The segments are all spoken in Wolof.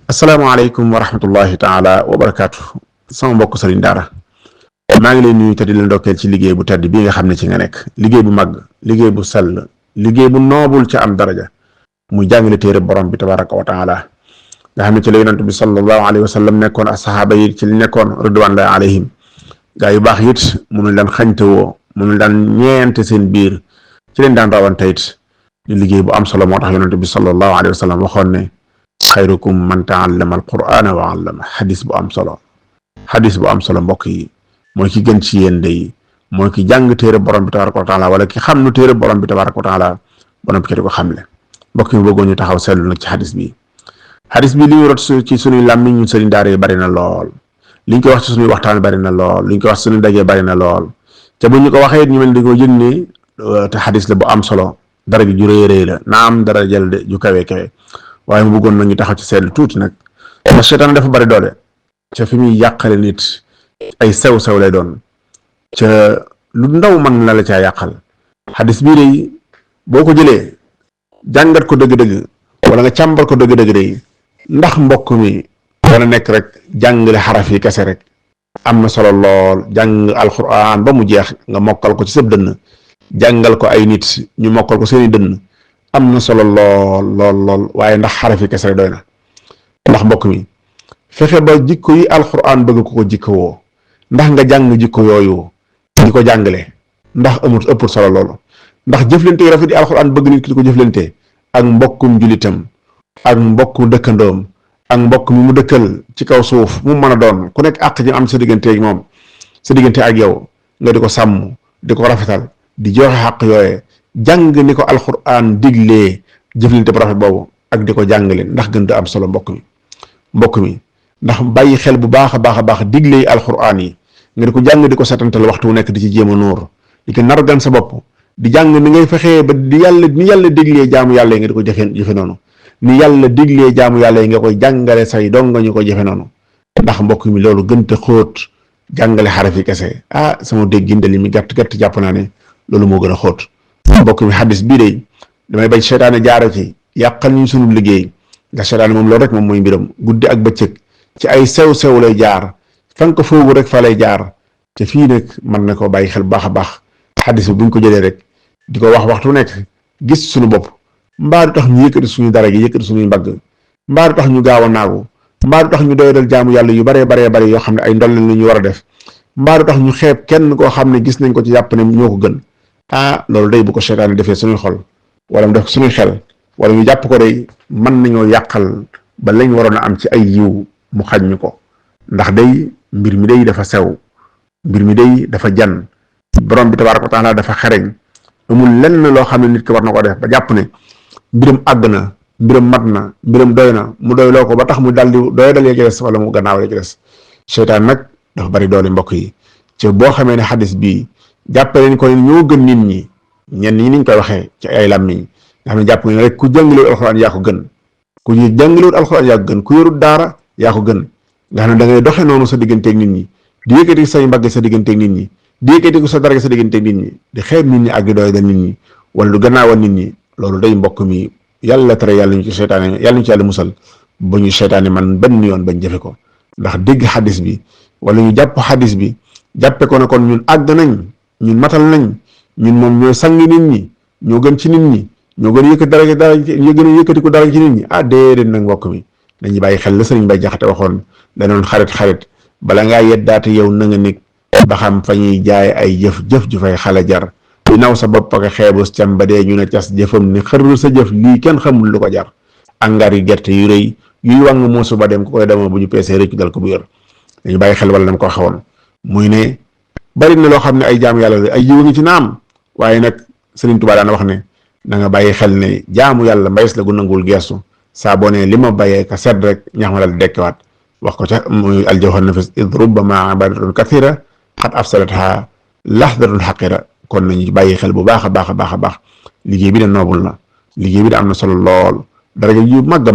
asalaamaaleykum wa rahmatullahi taala wa barakaatu sama mbokk sëriñ daara maa ngi leen nuyu te di leen ndokkeel ci liggéey bu tedd bii nga xam ne ci nga nekk liggéey bu mag liggéey bu sell liggéey bu noobul ca am daraja muy jàngale téere borom bi tabaraka wa taala nga xam ne ci la yonent bi sallallahu alayhi wa sallam nekkoon ak saxaaba yi ci li nekkoon ridwanullahi alayhim gaa yu baax it mënuñ daan xañte woo mënuñ daan ñeente seen biir ci leen daan rawante it di liggéey bu am solo moo tax yonent bi sallallahu alayhi wa sallam waxoon ne xayrukum man taallama alqur'ana wa allama xadis bu am solo mbokk yi mooy ki gën ci yéen day mooy ki jàng téere borom bi tabaraka wa taala wala ki xam nu téere borom bi tabaraka wa taala borom bi di ko xamle mbokk yi bëggoon ñu taxaw seetlu nag ci xadis bi li ñu rot ci suñuy làmmiñ ñu sëriñ daara yi bari na lool liñ koy wax ci suñuy waxtaan bari na lool liñ koy wax ci suñuy dajee bari na lool te bu ñu ko waxee ñu mel ni ko yëg ne te xadis la bu am solo dara gi ju rëy la naam dara jël de ju kawe waaye mu bëggoon nag ñu taxaw ci seetlu tuuti nag ndax seytaan dafa bari doole ca fi muy yàqale nit ay sew-sew lay doon ca lu ndaw mën na la caa yàqal xadis bii day boo ko jëlee jàngat ko dëgg-dëgg wala nga càmbar ko dëgg-dëgg day ndax mbokk mi wala nekk rek jàngale xaraf yi kese rek am na solo lool jàng alquran ba mu jeex nga mokkal ko ci sëb dënn jàngal ko ay nit ñu mokkal ko seeni dënn am na solo lool waaye ndax xaraf yi kese rek doy na ndax mbokk mi fexe ba jikko yi alquran bëgg ko jikko woo ndax nga jàng jikko yooyu di ko jàngale ndax ëppul solo loolu ndax jëflante yu rafet yi alquran bëgg nit ki di ko jëflante ak mbokkum julitam ak mbokku dëkkandoom ak mbokk mi mu dëkkal ci kaw suuf mu mën a doon ku nekk àq ji am sa diggante ak moom sa diggante ak yow nga di ko sàmm di ko rafetal di joxe xaq yooye jàng ni ko alquran diglee jëflante bu rafet boobu ak di ko jàngale ndax gën a am solo mbokk mi ndax bàyyi xel bu baax a baax diglee alquran yi nga di ko jàng di ko setantal waxtu wu nekk di ci jéem a nuur di ko nargan sa bopp di jàng ni ngay fexee ba ni yàlla diglee jaamu yàlla yi nga di ko jëfe noonu ni yàlla diglee jaamu yàlla yi nga koy jàngale say dong nga ñu ko jëfe noonu ndax mbokk mi loolu gën a xóot jàngale xaraf yi kese sama dégginde li mi gàtt jàpp naa ne loolu moo gën a xóot mbokk mi xadis bii de damay bañ seytaane jaaro ci yàqal ñu sunu liggéey ndax seytaane moom loolu rek moom mooy mbiram guddi ak bëccëg ci ay sew-sew lay jaar fan ko foogu rek fa lay jaar te fii nag mën na ko bàyyi xel bu baax a baax xadis bi buñ ko jëlee rek di ko wax waxtu nekk gis suñu bopp mbaa du tax ñu yëkkati suñu dara gi yëkkati suñuy mbagg mbaa du tax ñu gaaw a naagu mbaa du tax ñu doyadal jaamu yàlla yu baree bari yoo xam ne ay ndolleen la ñu war a def mbaa du tax ñu xeeb kenn koo xam ne gis nañ ko ci jàpp ne ñoo ko gën loolu day bu ko seytaane defee suñuy xol wala mu def suñuy xel wala ñu jàpp ko day mën nañoo yàqal ba lañ waroon a am ci ay yiw mu xañ ñu ko ndax day mbir mi day dafa sew mbir mi day dafa jan borom bi tabaaraka wa taala dafa xereñ amul lenn loo xam ne nit ki war na ko def ba jàpp ne mbiram àgg na mbiram mat na mbiram doy na mu doy loo ko ba tax mu daldi doy dal ci des wala mu gannaaw la ci des seytaan nag dafa bari doole mbokk yi ci boo xamee ne xadis bii jàppale ni ko ñoo gën nit ñi ñenn ñi niñ koy waxee ci ay làmmiñ nga xam ne jàpp nga rek ku jàngalewul alxuraan yaa ko gën ku jàngalewul alxuraan yaa ko gën ku yorut daara yaa ko gën nga xam ne da ngay doxe noonu sa digganteeg nit ñi di yëkkati say mbagg sa digganteeg nit ñi di yëkkati ko sa dara sa digganteeg nit ñi di xeeb nit ñi ak di doy dal nit ñi wala du gannaawal nit ñi loolu day mbokk mi yàlla tere yàlla ñu ci seytaane yàlla ñu ci yàlla musal ba ñu seytaane man benn yoon bañ jëfe ko ndax dégg xadis bi wala ñu jàpp xadis bi jàppe ko ne kon ñun àgg nañ ñun matal nañ ñun moom ñooy sangi nit ñi ñoo gën ci nit ñi ñoo gën a yëkkati dara ñoo gën a yëkkati ko dara ci nit ñi déedéet nag mbokk mi dañuy bàyyi xel la sëriñ Bay Jaxate waxoon danoon xarit bala ngaa yeddaate yow na nga nekk ba xam fa ñuy jaay ay jëf ju fay xale jar di naw sa bopp ak xeebus cam ba dee ñu ne cas jëfam ni xër sa jëf lii kenn xamul lu ko jar angar yu gerte yu rëy yuy wàng moosu ba dem ku koy demoo bu ñu peesee rëccu dal ko bu yor dañu bàyyi xel wala nam ko xawoon muy ne bari na loo xam ne ay jaamu yàlla la ay yiw ngi ci naam waaye nag Sëriñ Tuubaa daana wax ne na nga bàyyi xel ne jaamu yàlla mbayis la gu nangul geestu saa boo ne li ma bàyyee ka sedd rek ñax ma dal dekkiwaat wax ko ca muy aljawhar nafis id rubbama ibadatun kathira xat afsadatha lahdatun xaqira kon nañu bàyyi xel bu baax a baax liggéey bi de noobul na liggéey bi de am na solo lool daraja yu màgg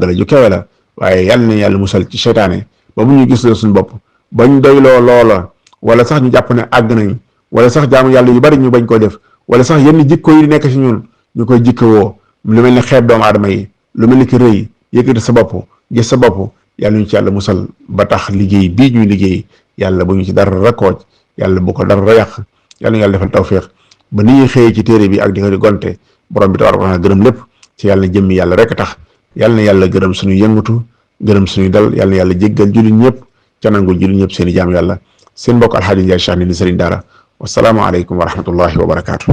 la ju kawe la waaye yàlla na yàlla musal ci seytaane ba mu ñu gis la suñu bopp bañ doyloo loola wala sax ñu jàpp ne àgg nañ wala sax jaamu yàlla yu bari ñu bañ koo def wala sax yenn jikko yi nekk ci ñun ñu koy jikkowoo lu mel ni xeeb doomu aadama yi lu mel ni ki rëy yëkkati sa bopp gis sa bopp yàlla ñu ci yàlla musal ba tax liggéey bii ñuy liggéey yàlla bu ñu ci dara rakooj yàlla bu ko dara yàq yàlla ñu yàlla defal tawféex ba ni ñuy xëyee ci téere bi ak di ko di gonte borom bi tabaaraka wa taala gërëm lépp ci yàlla na jëmmi yàlla rek tax yàlla na yàlla gërëm suñu yëngatu gërëm suñu dal yàlla na yàlla jéggal jullit ñëpp ca nangul jullit ñëpp seen i jaam yàlla seen mbokk Alxaaji Njaay Cheikh ni Sëriñ Daara wasalaamu aleykum wa rahmatullahi wa barakaatu.